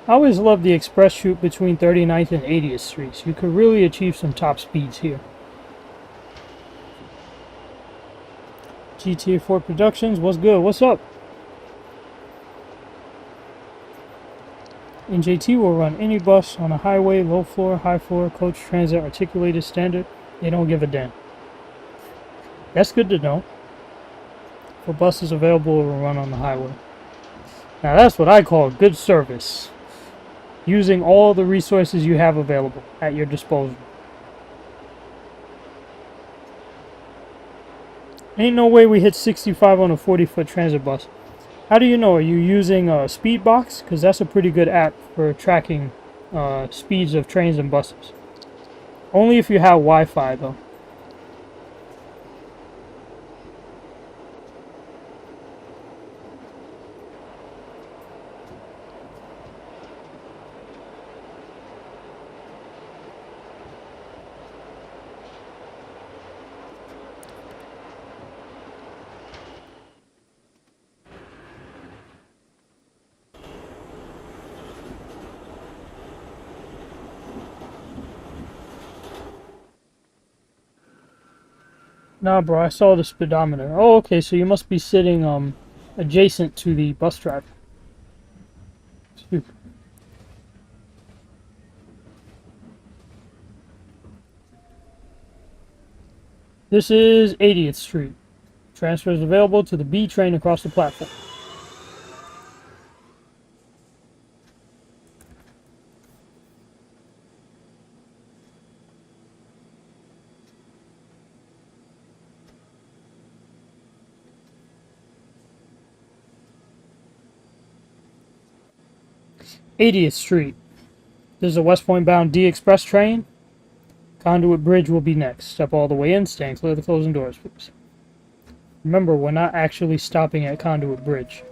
I always love the express shoot between 39th and 80th Streets. You could really achieve some top speeds here. GTA 4 Productions, what's good? What's up? NJT will run any bus on a highway, low floor, high floor, coach, transit, articulated, standard. They don't give a damn. That's good to know. For buses available to run on the highway. Now that's what I call good service. Using all the resources you have available at your disposal. Ain't no way we hit 65 on a 40-foot transit bus. How do you know? Are you using Speedbox? Because that's a pretty good app for tracking speeds of trains and buses. Only if you have Wi-Fi, though. Nah, bro, I saw the speedometer. Oh, okay, so you must be sitting adjacent to the bus driver. This is 80th Street. Transfers available to the B train across the platform. '80th Street. This is a West Point bound D Express train. Conduit Bridge will be next. Step all the way in, stand clear of the closing doors, please. Remember, we're not actually stopping at Conduit Bridge.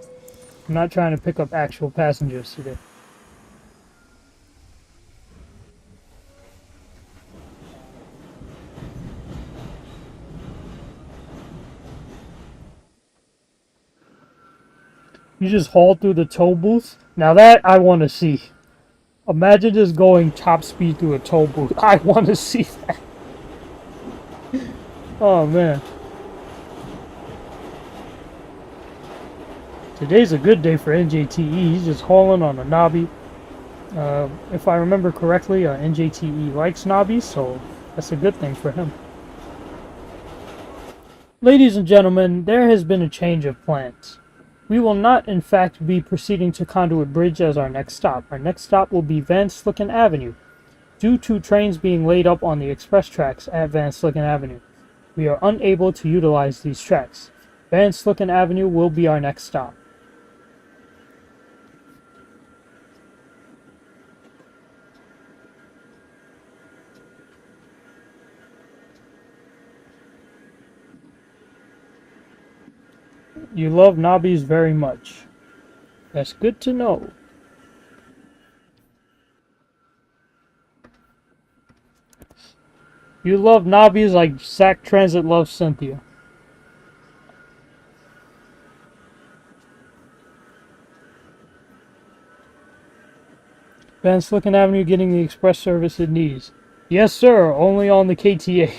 I'm not trying to pick up actual passengers today. You just haul through the toll booth? Now that I want to see. Imagine just going top speed through a toll booth. I want to see that. Oh, man. Today's a good day for NJTE. He's just hauling on a knobby. If I remember correctly, NJTE likes knobbies, so that's a good thing for him. Ladies and gentlemen, there has been a change of plans. We will not, in fact, be proceeding to Conduit Bridge as our next stop. Our next stop will be Van Slycken Avenue. Due to trains being laid up on the express tracks at Van Slycken Avenue, we are unable to utilize these tracks. Van Slycken Avenue will be our next stop. You love Nobbies very much. That's good to know. You love Nobbies like Sac Transit loves Cynthia. Van Slycken Avenue getting the express service it needs. Yes, sir, only on the KTA.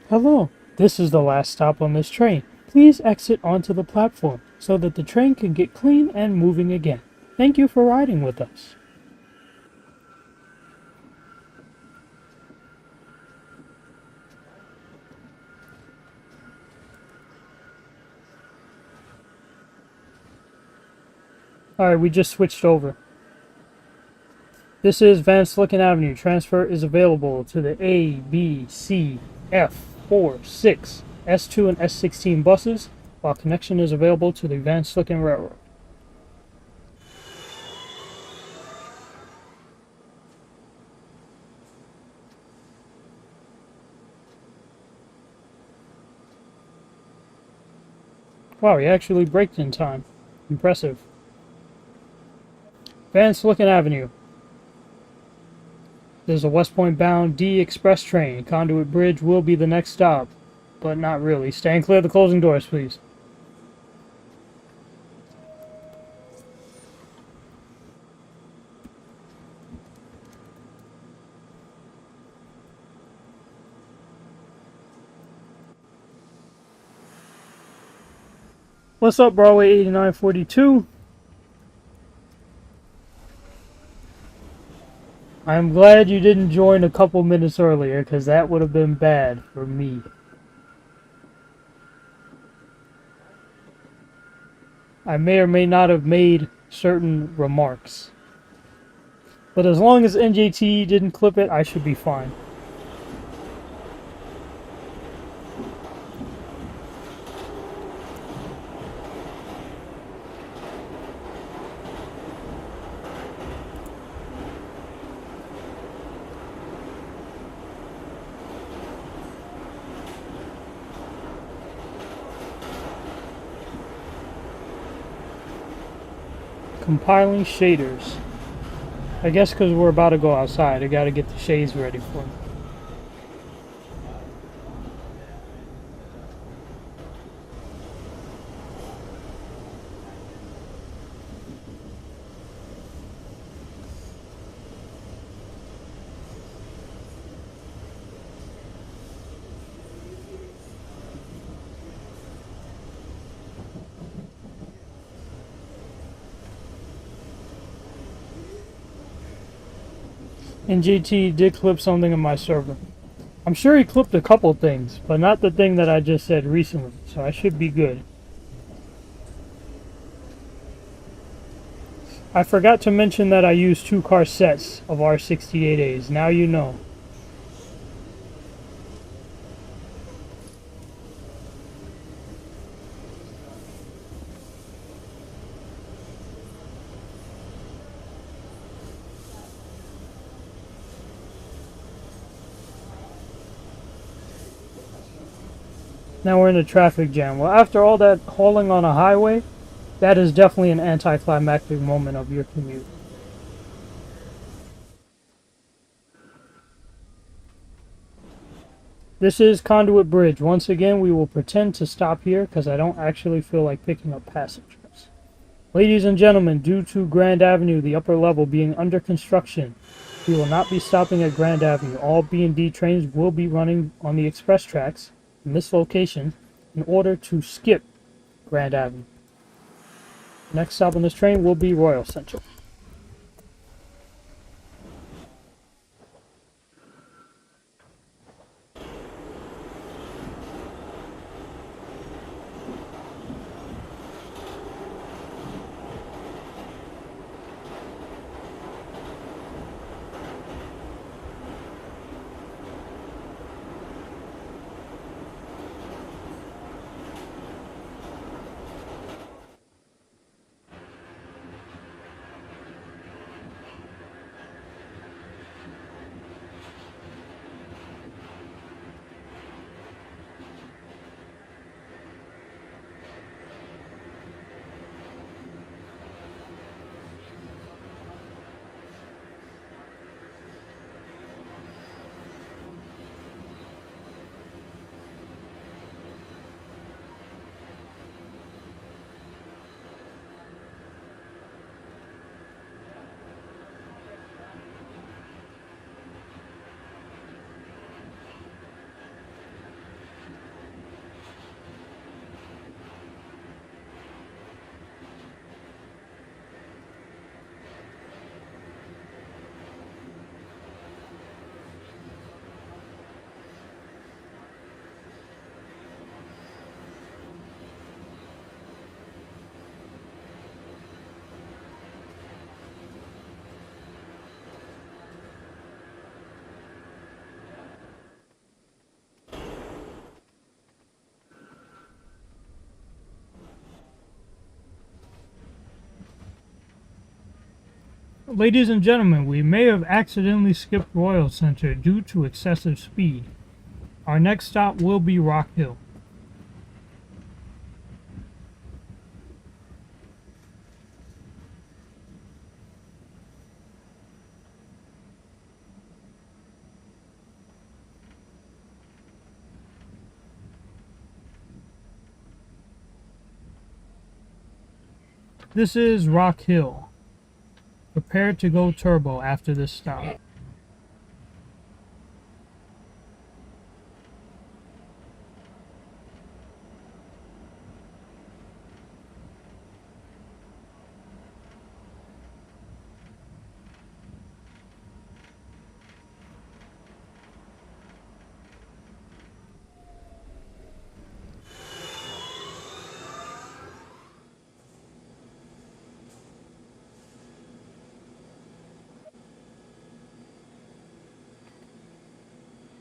Hello, this is the last stop on this train. Please exit onto the platform so that the train can get clean and moving again. Thank you for riding with us. Alright, we just switched over. This is Van Slycken Avenue. Transfer is available to the A, B, C, F, 4, 6, S2, and S16 buses, while connection is available to the Van Slycken Railroad. Wow, he actually braked in time. Impressive. Van Slycken Avenue. There's a West Point bound D express train. Conduit Bridge will be the next stop, but not really. Stand clear of the closing doors, please. What's up, Broadway 8942? I'm glad you didn't join a couple minutes earlier, because that would have been bad for me. I may or may not have made certain remarks. But as long as NJT didn't clip it, I should be fine. Compiling shaders. I guess because we're about to go outside, I gotta get the shades ready for me. And GT did clip something in my server. I'm sure he clipped a couple things, but not the thing that I just said recently, so I should be good. I forgot to mention that I used 2 car sets of R68As. Now you know. Now we're in a traffic jam. Well, after all that hauling on a highway, that is definitely an anticlimactic moment of your commute. This is Conduit Bridge. Once again, we will pretend to stop here because I don't actually feel like picking up passengers. Ladies and gentlemen, due to Grand Avenue, the upper level being under construction, we will not be stopping at Grand Avenue. All B and D trains will be running on the express tracks in this location in order to skip Grand Avenue. Next stop on this train will be Royal Central. Ladies and gentlemen, we may have accidentally skipped Royal Center due to excessive speed. Our next stop will be Rock Hill. This is Rock Hill. Prepare to go turbo after this stop.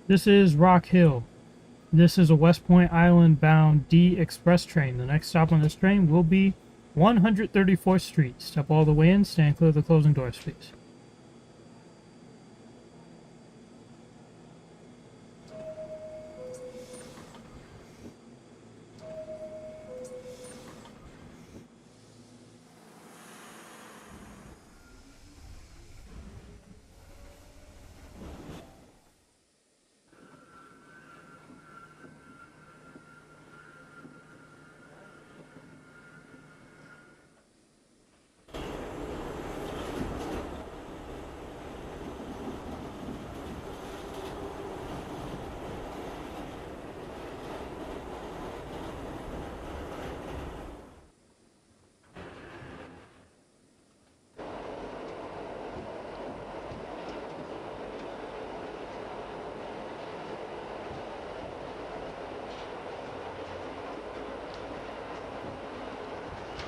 This is Rock Hill. This is a West Point Island bound D express train. The next stop on this train will be 134th Street. Step all the way in, stand clear of the closing doors, please.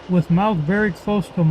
With mouth very close to